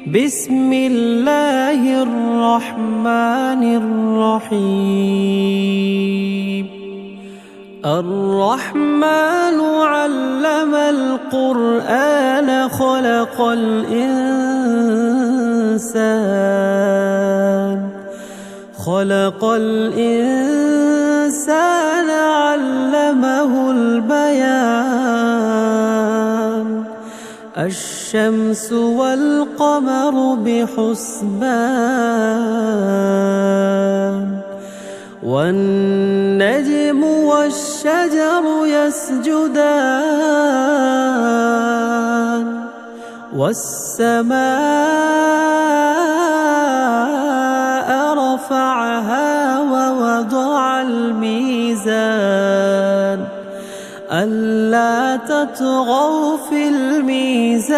بسم الله الرحمن الرحيم. الرحمن علم القرآن خلق الإنسان علمه البيان. الشمس والقمر بحسبان والنجم والشجر يسجدان والسماء رفعها ووضع الميزان ألا تطغوا في الميزان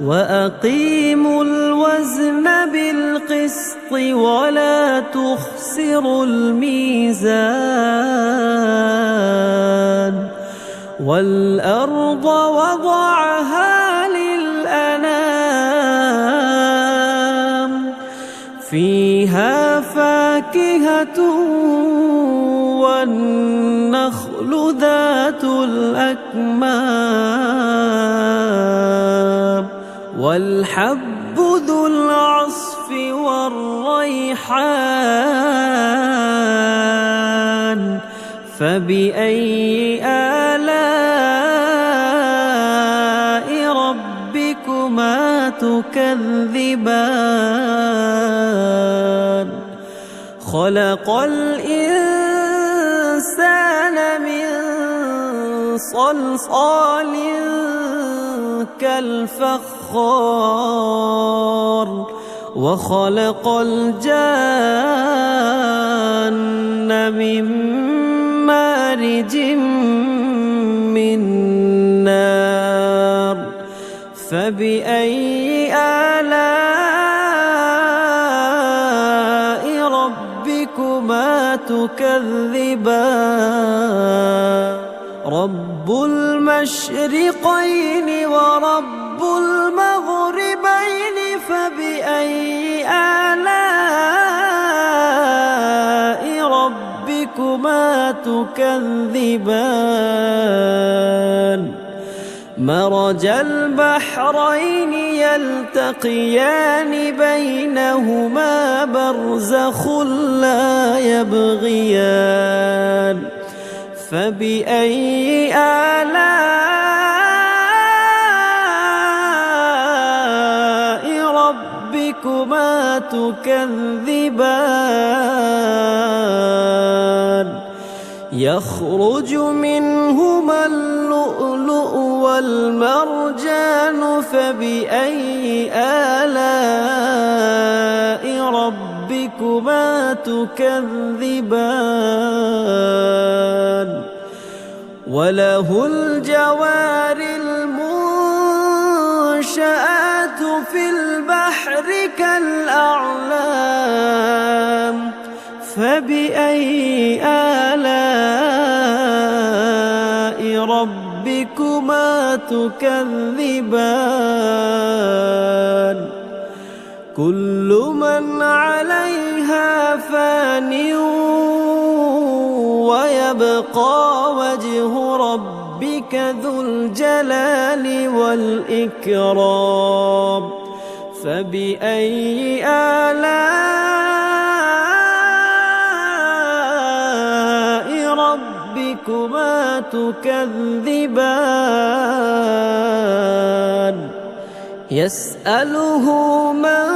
وأقيموا الوزن بالقسط ولا تخسروا الميزان. والأرض وضعها للأنام فيها فاكهة والنخل ذات الأكمام والحب ذو العصف والريحان. فبأي آلاء ربكما تكذبان؟ خلق الإنسان من صلصال كالفخار وخلق الجان من مارج من نار. فبأي آلاء ربكما تكذبان؟ رب المشرقين ورب المغربين فبأي آلاء ربكما تكذبان؟ مرج البحرين يلتقيان بينهما برزخ لا يبغيان. فبأي آلاء ربكما تكذبان؟ يخرج منهما اللؤلؤ والمرجان فبأي آلاء ربكما تكذبان؟ وله الجوار المنشآت في البحر كالأعلام. فبأي آلاء ربكما تكذبان؟ كل من عليها فان ويبقى وجه ربك ذو الجلال والإكرام. فبأي آلاء ربكما تكذبان؟ يسأله من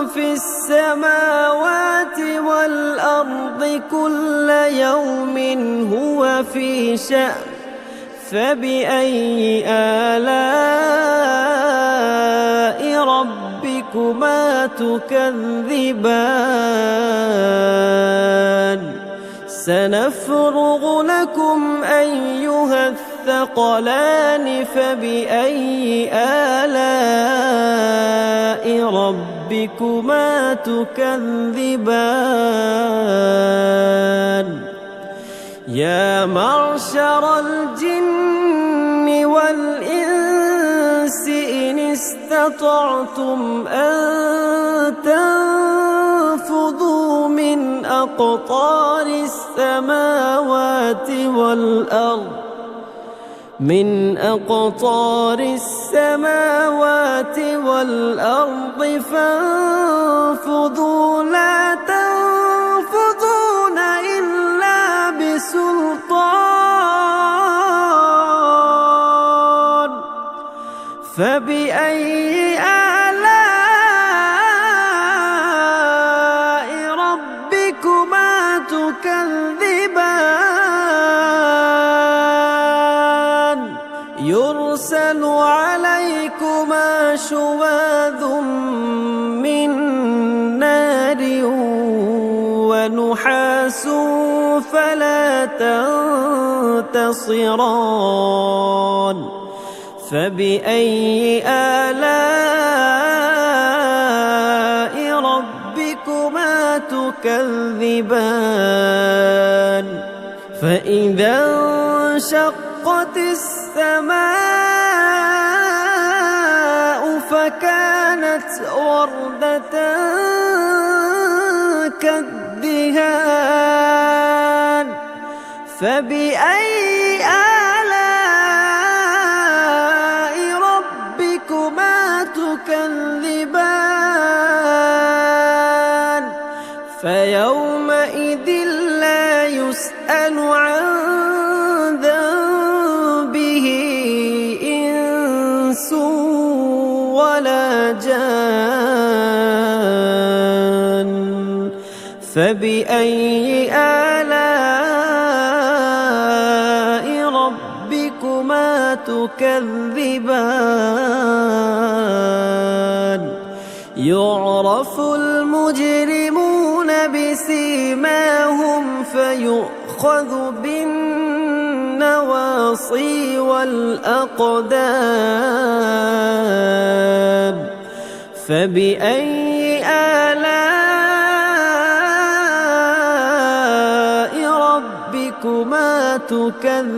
في السماوات والأرض كل يوم هو في شأن. فبأي آلاء ربكما تكذبان؟ سنفرغ لكم أيها الثقلان. فبأي آلاء ربكما تكذبان؟ يا معشر الجن والإنس استطعتم أن تنفذوا من أقطار السماوات والأرض فانفذوا لا تنفذون إلا بسلطان فبأي آلاء ربكما تكذبان يرسل عليكما شواظ من نار ونحاس فلا تنتصران فبأي آلاء ربكما تكذبان فإذا انشقت السماء فكانت وردة كالدهان فبأي آلاء ربكما تكذبان فيومئذ لا يسأل عن ذنبه إنس ولا جان فبأي آلاء ربكما تكذبان يعرف المجرمون بسيماهم فيؤخذ بالنواصي والأقدام فبأي آلاء ربكما تكذبان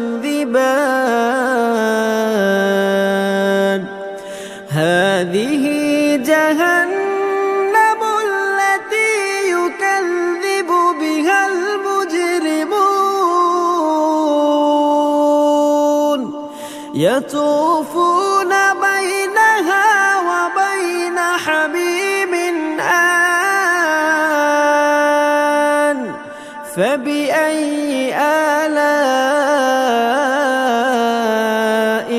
هذه جهنم التي يكذب بها المجرمون يطوفون بينها وبين حميم آن فبأي آلاء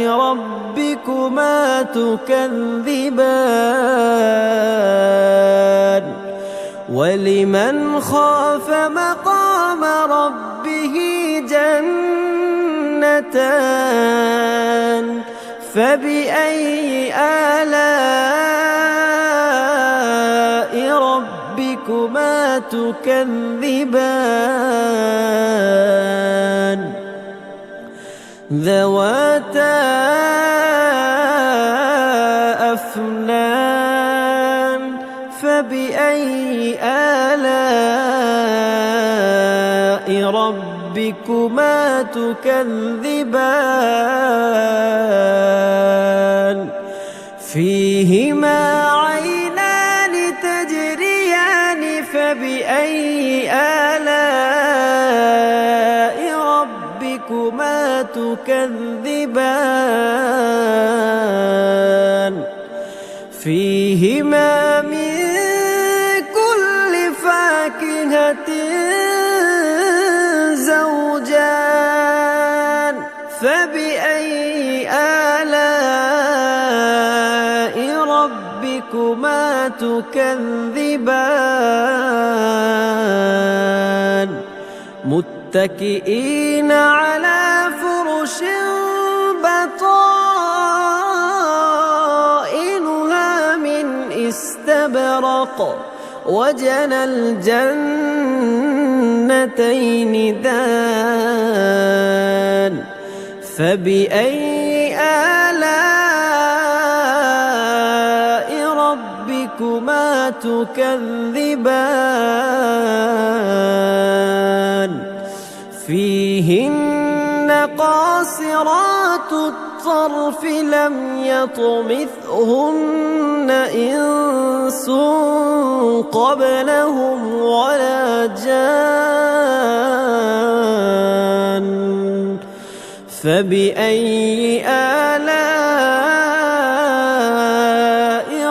ربكما تكذبان ولمن خاف مقام ربه جنتان فبأي آلاء ربكما تكذبان ذواتا أفنان فبأي آلاء ربكما تكذبان فيهما عينان تجريان فبأي آلاء ربكما تكذبان فيهما من كل فاكهة زوجان فبأي آلاء ربكما تكذبان متكئين على فرش بطائنها من استبرق وجنى الجنتين دان فبأي آلاء ربكما تكذبان فيهن قاصرات الطرف لم يطمثهن إنس قبلهم ولا جان فبأي آلاء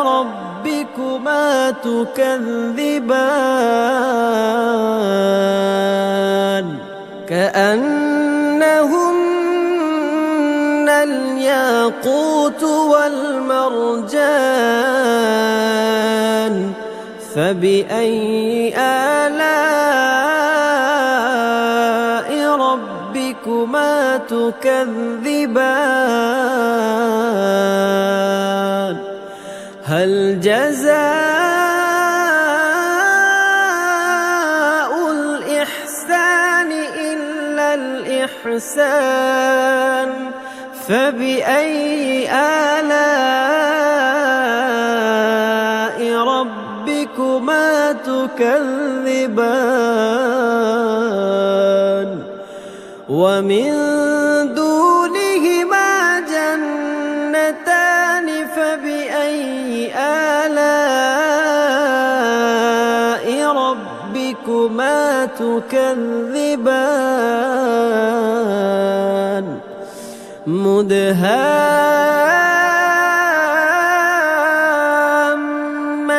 ربكما تكذبان كأنهن الياقوت والمرجان فبأي آلاء ربكما تكذبان هل جزاء الإحسان إلا الإحسان فبأي آلاء ربكما تكذبان ومن دونهما جنتان فبأي آلاء ربكما تكذبان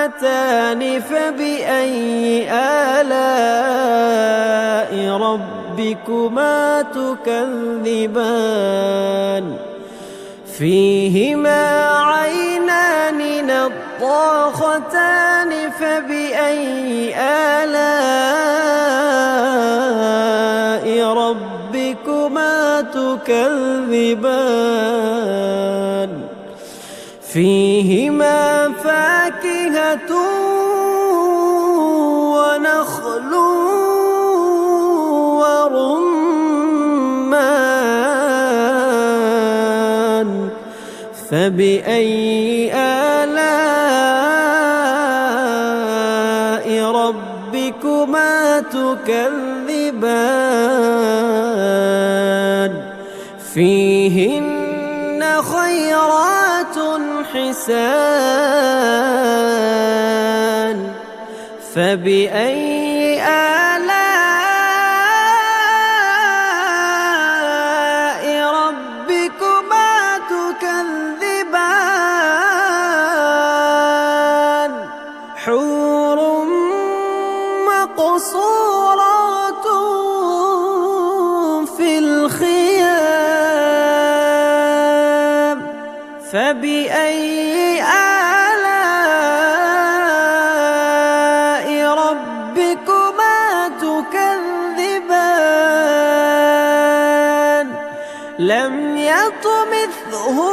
مدهامتان فبأي آلاء ربكما تكذبان فيهما عينان نضاختان فبأي آلاء ربكما تكذبان فيهما فاكهة ونخل ورمان فبأي آلاء ربكما تكذبان فيهن خيرات حسان فبأي آلاء ربكما تكذبان حور مقصورات في الخيام فبأي آلاء ربكما تكذبان لم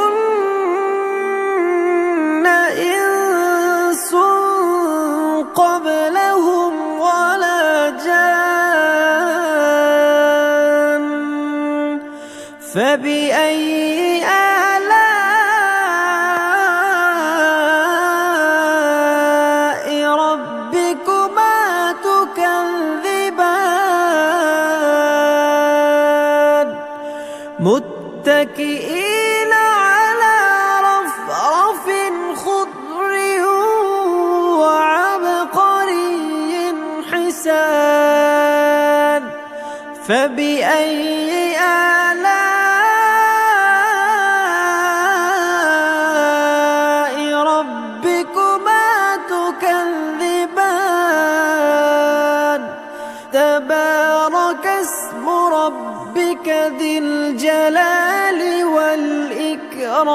يطمثهن إنس قبلهم ولا جان فبأي آلاء ربكما تكذبان متكئين على رفرف خضر وعبقري حسان فبأي آلاء ربكما تكذبان تبارك اسم ربك ذي الجلال والإكرام